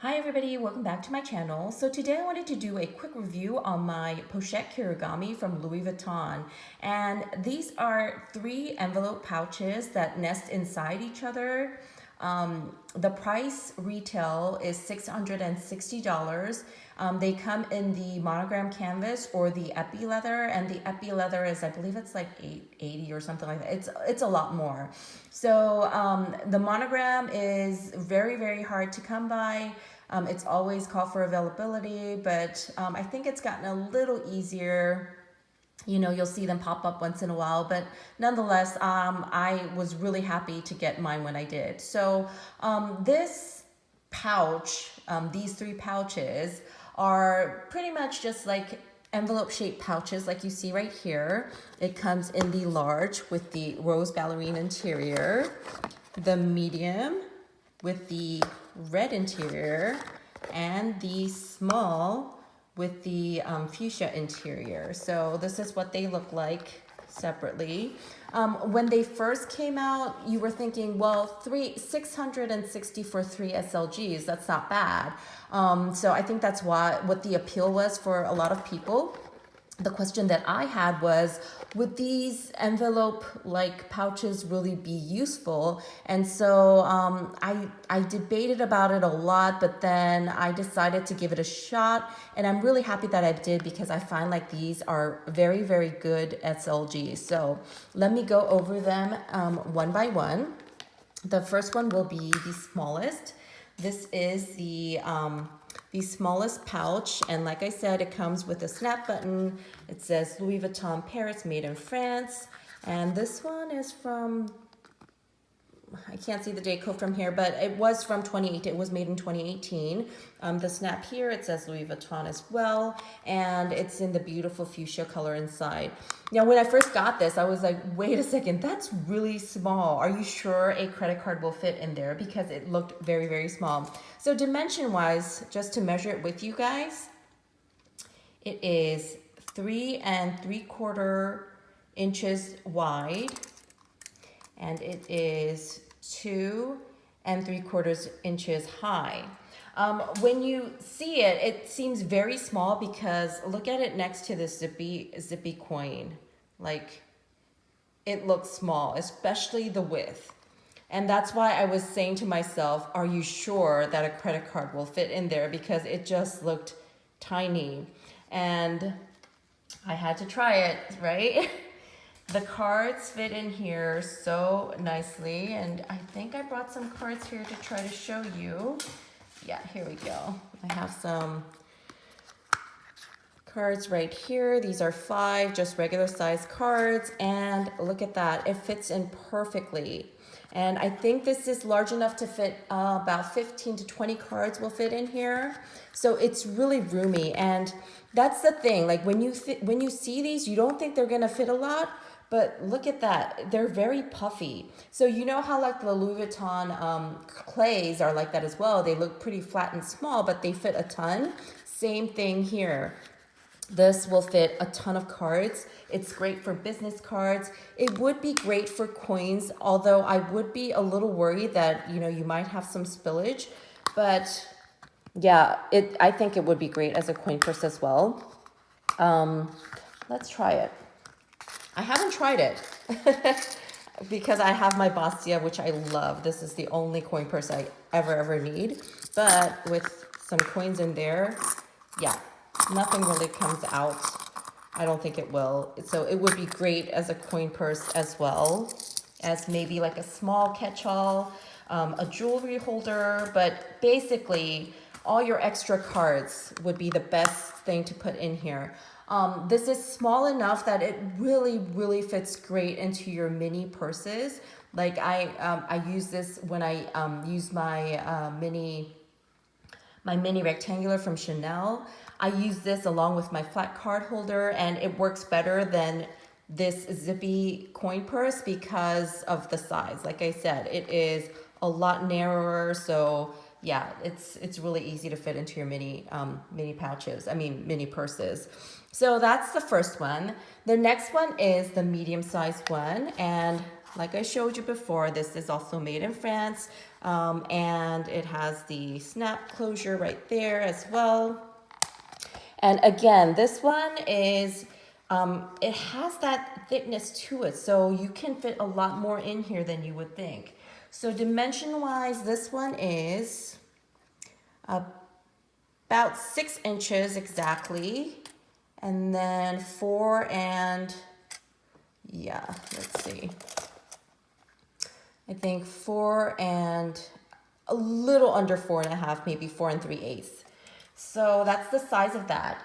Hi everybody, welcome back to my channel. So today I wanted to do a quick review on my Pochette Kirigami from Louis Vuitton. And these are 3 envelope pouches that nest inside each other. The price retail is $660. They come in the monogram canvas or the epi leather, and the epi leather is, I believe it's like $880 or something like that. It's a lot more. So the monogram is very, very hard to come by. It's always called for availability, but I think it's gotten a little easier. You know, you'll see them pop up once in a while, but nonetheless, I was really happy to get mine when I did. So this pouch, these 3 pouches are pretty much just like envelope shaped pouches like you see right here. It comes in the large with the rose ballerine interior, the medium with the red interior, and the small with the fuchsia interior. So this is what they look like separately. When they first came out, you were thinking, well, $660 for 3 SLGs, that's not bad. So I think that's what the appeal was for a lot of people. The question that I had was, would these envelope like pouches really be useful? And so I debated about it a lot, but then I decided to give it a shot, and I'm really happy that I did because I find like these are very, very good SLGs. So let me go over them one by one. The first one will be the smallest. This is the smallest pouch, and like I said, it comes with a snap button. It says Louis Vuitton Paris, made in France, and this one is from, I can't see the date code from here, but it was from 2018. It was made in 2018. The snap here, it says Louis Vuitton as well, and it's in the beautiful fuchsia color inside. Now, when I first got this, I was like, wait a second, that's really small. Are you sure a credit card will fit in there? Because it looked very, very small. So dimension-wise, just to measure it with you guys, it is 3 3/4 inches wide, and it is 2 3/4 inches high. When you see it, it seems very small because look at it next to this zippy coin. Like, it looks small, especially the width. And that's why I was saying to myself, are you sure that a credit card will fit in there? Because it just looked tiny. And I had to try it, right? The cards fit in here so nicely, and I think I brought some cards here to try to show you. Yeah, here we go. I have some cards right here. These are 5 just regular size cards, and look at that. It fits in perfectly. And I think this is large enough to fit about 15 to 20 cards will fit in here. So it's really roomy, and that's the thing. Like when you see these, you don't think they're gonna fit a lot, but look at that. They're very puffy. So you know how like the Louis Vuitton clays are like that as well. They look pretty flat and small, but they fit a ton. Same thing here. This will fit a ton of cards. It's great for business cards. It would be great for coins, although I would be a little worried that, you know, you might have some spillage. But yeah, I think it would be great as a coin purse as well. Let's try it. I haven't tried it because I have my Bastia, which I love. This is the only coin purse I ever need. But with some coins in there, yeah, nothing really comes out. I don't think it will. So it would be great as a coin purse as well as maybe like a small catch-all, a jewelry holder, but basically all your extra cards would be the best thing to put in here. This is small enough that it really, really fits great into your mini purses. Like I use this when I use my mini rectangular from Chanel. I use this along with my flat card holder, and it works better than this zippy coin purse because of the size. Like I said, it is a lot narrower, so yeah, it's really easy to fit into your mini pouches. I mean, mini purses. So that's the first one. The next one is the medium-sized one, and like I showed you before, this is also made in France, and it has the snap closure right there as well. And again, this one is, it has that thickness to it, so you can fit a lot more in here than you would think. So dimension-wise, this one is about 6 inches exactly, and then 4 and, yeah, let's see. I think 4 and a little under 4.5, maybe 4 3/8. So that's the size of that.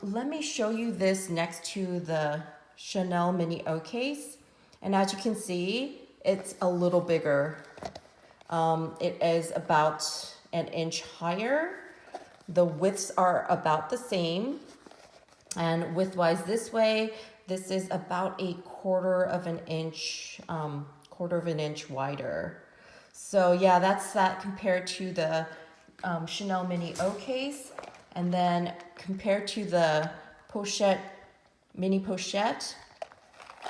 Let me show you this next to the Chanel Mini O case. And as you can see, it's a little bigger. It is about an inch higher. The widths are about the same. And width-wise this way, this is about a quarter of an inch wider. So yeah, that's that compared to the Chanel Mini O case. And then compared to the Pochette, Mini Pochette,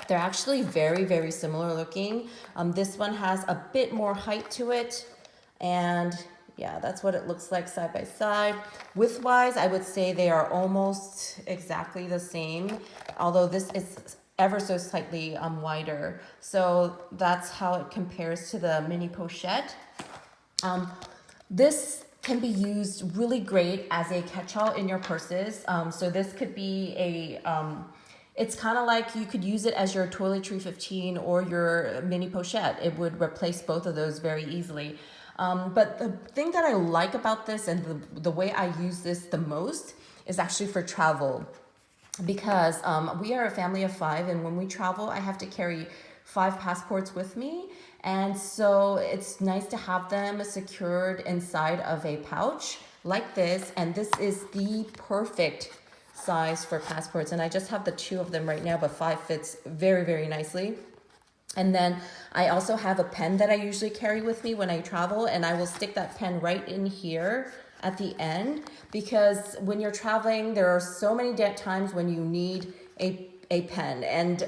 they're actually very, very similar looking. This one has a bit more height to it. And yeah, that's what it looks like side by side. Width-wise, I would say they are almost exactly the same, although this is ever so slightly wider. So that's how it compares to the Mini Pochette. This can be used really great as a catch-all in your purses. So this could be a, it's kind of like you could use it as your toiletry 15 or your Mini Pochette. It would replace both of those very easily. But the thing that I like about this and the way I use this the most is actually for travel. Because we are a family of 5, and when we travel, I have to carry 5 passports with me. And so it's nice to have them secured inside of a pouch like this. And this is the perfect size for passports. And I just have the 2 of them right now, but 5 fits very, very nicely. And then I also have a pen that I usually carry with me when I travel, and I will stick that pen right in here at the end, because when you're traveling, there are so many times when you need a pen, and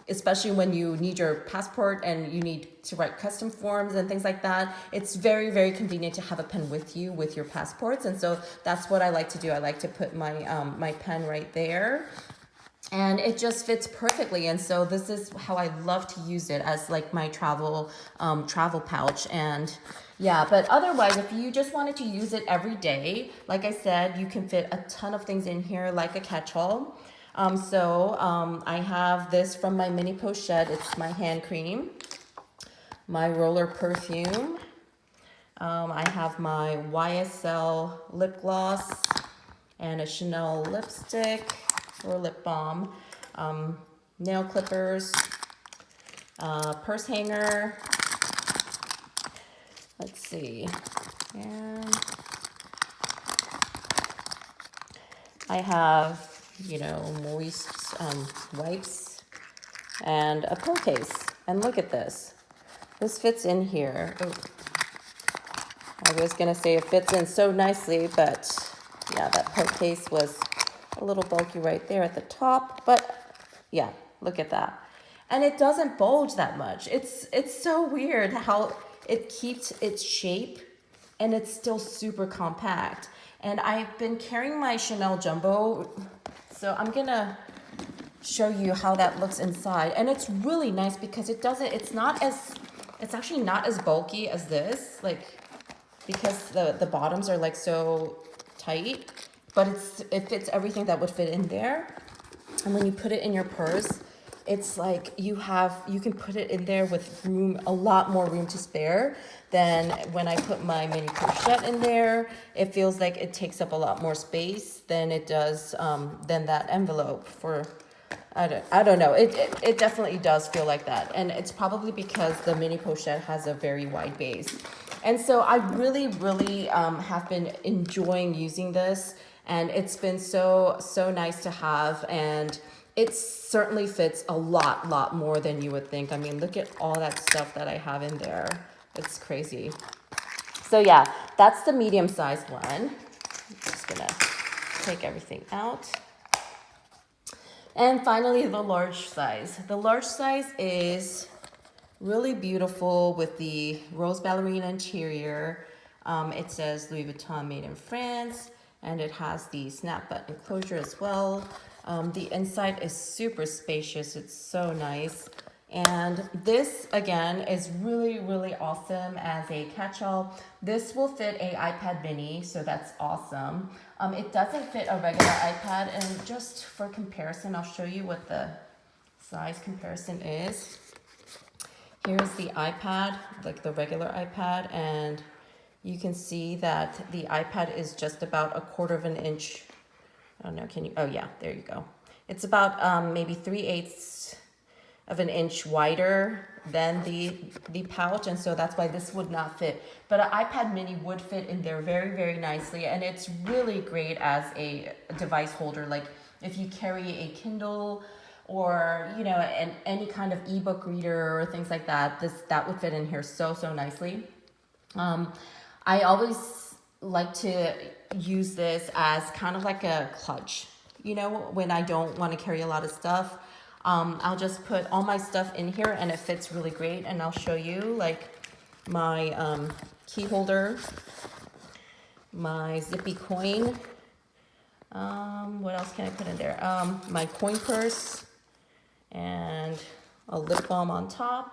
especially when you need your passport and you need to write custom forms and things like that, it's very, very convenient to have a pen with you with your passports. And so that's what I like to do. I like to put my my pen right there. And it just fits perfectly. And so this is how I love to use it, as like my travel pouch. And yeah, but otherwise, if you just wanted to use it every day, like I said, you can fit a ton of things in here like a catch-all. I have this from my Mini Pochette. It's my hand cream, my roller perfume. I have my YSL lip gloss and a Chanel lipstick or lip balm, nail clippers, purse hanger. Let's see, and I have, you know, moist wipes and a pill case. And look at this. This fits in here. Ooh. I was gonna say it fits in so nicely, but yeah, that pill case was a little bulky right there at the top, but yeah, look at that. And it doesn't bulge that much. It's so weird how it keeps its shape and it's still super compact. And I've been carrying my Chanel Jumbo, so I'm gonna show you how that looks inside. And it's really nice because it's actually not as bulky as this, like, because the bottoms are like so tight, but it fits everything that would fit in there. And when you put it in your purse, it's like you can put it in there with room, a lot more room to spare than when I put my Mini Pochette in there. It feels like it takes up a lot more space than it does than that envelope for, I don't know. It definitely does feel like that. And it's probably because the Mini Pochette has a very wide base. And so I really, really have been enjoying using this. And it's been so nice to have. And it certainly fits a lot more than you would think. I mean, look at all that stuff that I have in there. It's crazy. So yeah, that's the medium-sized one. I'm just gonna take everything out. And finally, the large size. The large size is Really beautiful with the rose ballerina interior. It says Louis Vuitton made in France, and it has the snap button closure as well. The inside is super spacious. It's so nice. And this, again, is really, really awesome as a catch-all. This will fit a iPad mini, so that's awesome. It doesn't fit a regular iPad, and just for comparison, I'll show you what the size comparison is. Here's the iPad, like the regular iPad, and you can see that the iPad is just about 1/4 of an inch. I don't know, can you, oh yeah, there you go. It's about maybe 3/8 of an inch wider than the pouch, and so that's why this would not fit. But an iPad mini would fit in there very, very nicely, and it's really great as a device holder. Like if you carry a Kindle, or any kind of ebook reader or things like that, that would fit in here so nicely. I always like to use this as kind of like a clutch, when I don't want to carry a lot of stuff. I'll just put all my stuff in here, and it fits really great. And I'll show you like my key holder, my zippy coin. What else can I put in there? My coin purse, and a lip balm on top.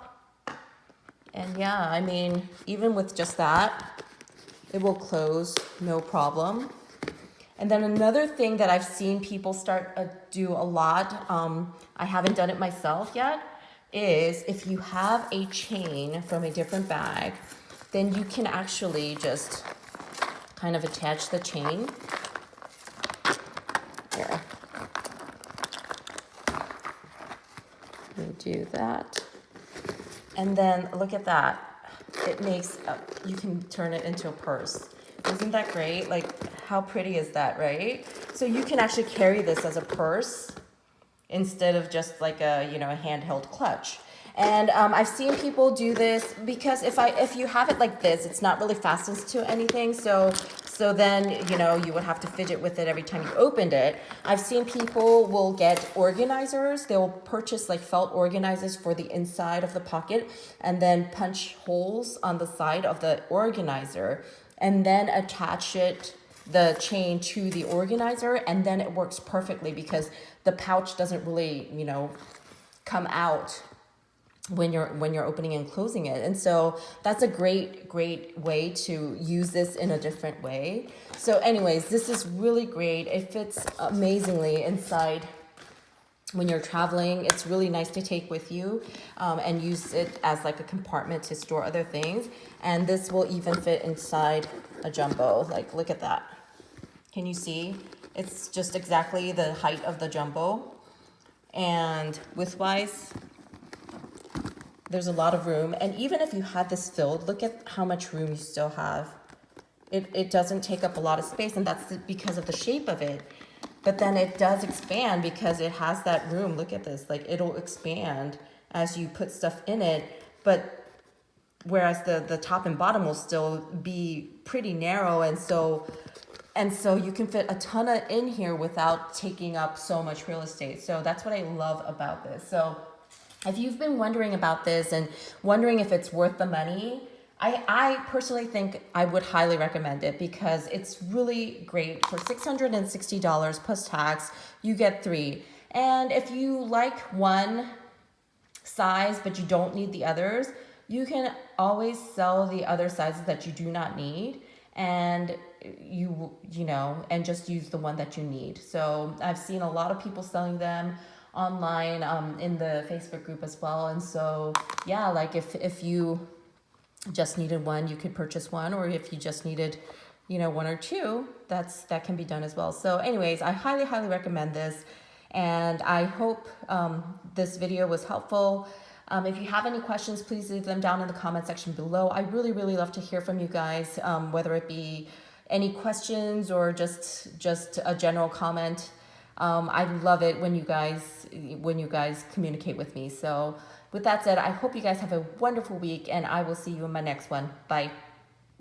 And yeah, I mean, even with just that, it will close no problem. And then another thing that I've seen people start do a lot, I haven't done it myself yet, is if you have a chain from a different bag, then you can actually just kind of attach the chain. Here. Do that, and then look at that. It makes you can turn it into a purse. Isn't that great? Like, how pretty is that, right? So you can actually carry this as a purse instead of just like a a handheld clutch. And I've seen people do this because if you have it like this, it's not really fastened to anything. So then you would have to fidget with it every time you opened it. I've seen people will get organizers. They'll purchase like felt organizers for the inside of the pocket, and then punch holes on the side of the organizer, and then attach the chain to the organizer, and then it works perfectly because the pouch doesn't really come out when you're opening and closing it. And so that's a great way to use this in a different way. So anyways, this is really great. It fits amazingly inside when you're traveling. It's really nice to take with you and use it as like a compartment to store other things. And this will even fit inside a jumbo. Like, look at that. Can you see? It's just exactly the height of the jumbo. And width-wise, there's a lot of room. And even if you had this filled, look at how much room you still have. It doesn't take up a lot of space, and that's because of the shape of it. But then it does expand because it has that room. Look at this, like it'll expand as you put stuff in it. But whereas the top and bottom will still be pretty narrow, and so you can fit a ton in here without taking up so much real estate. So that's what I love about this. So if you've been wondering about this and wondering if it's worth the money, I personally think I would highly recommend it because it's really great. For $660 plus tax, you get 3. And if you like one size but you don't need the others, you can always sell the other sizes that you do not need, and and just use the one that you need. So I've seen a lot of people selling them online in the Facebook group as well. And so yeah, like if you just needed one, you could purchase one, or if you just needed one or two, that can be done as well. So anyways, I highly recommend this, and I hope this video was helpful. If you have any questions, please leave them down in the comment section below. I really love to hear from you guys, whether it be any questions or just a general comment. I love it when you guys communicate with me. So with that said, I hope you guys have a wonderful week, and I will see you in my next one. Bye.